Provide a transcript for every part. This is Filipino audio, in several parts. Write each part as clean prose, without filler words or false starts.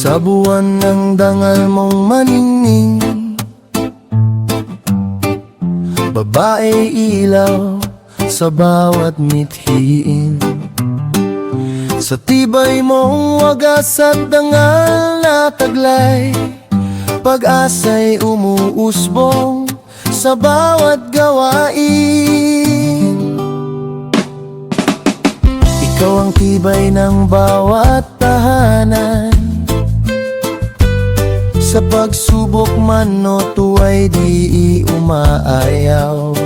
Sa buwan ng dangal mong maningning, babae ilaw sa bawat mithiin. Sa tibay mong wagas at dangal na taglay, pag-asa'y umuusbong sa bawat gawain. Ikaw ang tibay ng bawat tahanan, sa pagsubok man o tuwa'y di umaayaw.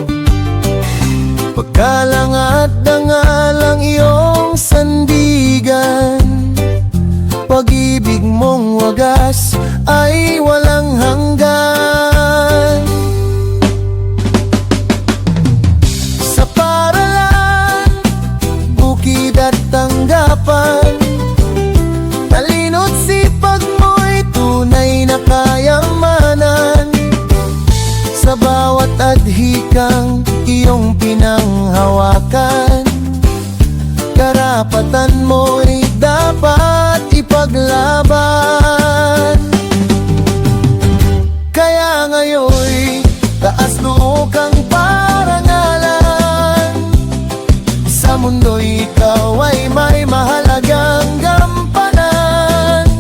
Pagkalang at dangal ang iyong sandigan, pag-ibig mong wagas ay walang hanggan. Sa paralan, bukid at tanggapan, talino't sipag mo'y tunay na kayamanan. Sa bawat adhikang iyong pinanghawakan, karapatan mo'y dapat ipaglaban. Kaya ngayon'y taas noo kang parangalan, sa mundo'y ikaw ay may mahalagang gampanan.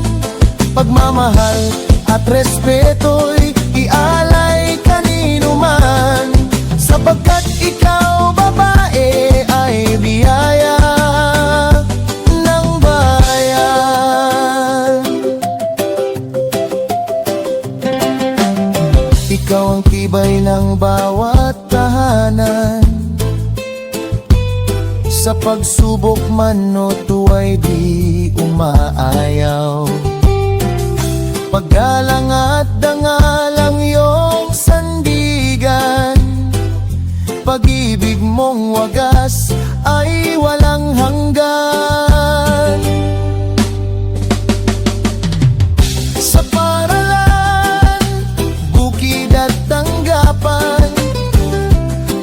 Pagmamahal at respeto'y ialay kanino man, sapagkat ikaw babae ay biyaya ng bayan. Ikaw ang tibay ng bawat tahanan, sa pagsubok man o tuwa'y di umaayaw. Paggalang at dangal ang iyong sandigan, pag-ibig mong wagas ay walang hanggan. Sa paralan, bukid at tanggapan,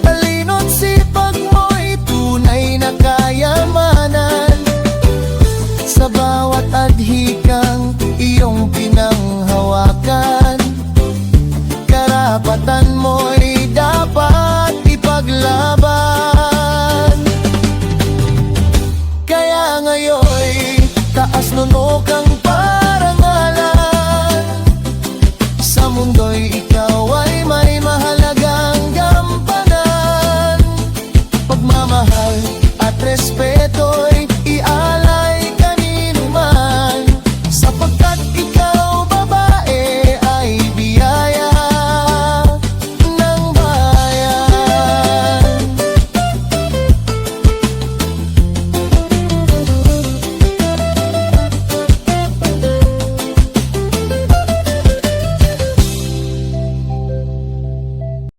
talino't sipag mo'y tunay na kayamanan. Sa bawat adhikang iyong pinanghawakan, karapatan mo'y dapat ipaglaban. Kaya ngayon'y taas noo kang parangalan, sa mundo'y ikaw ay may mahalagang gampanan. Pagmamahal at respeto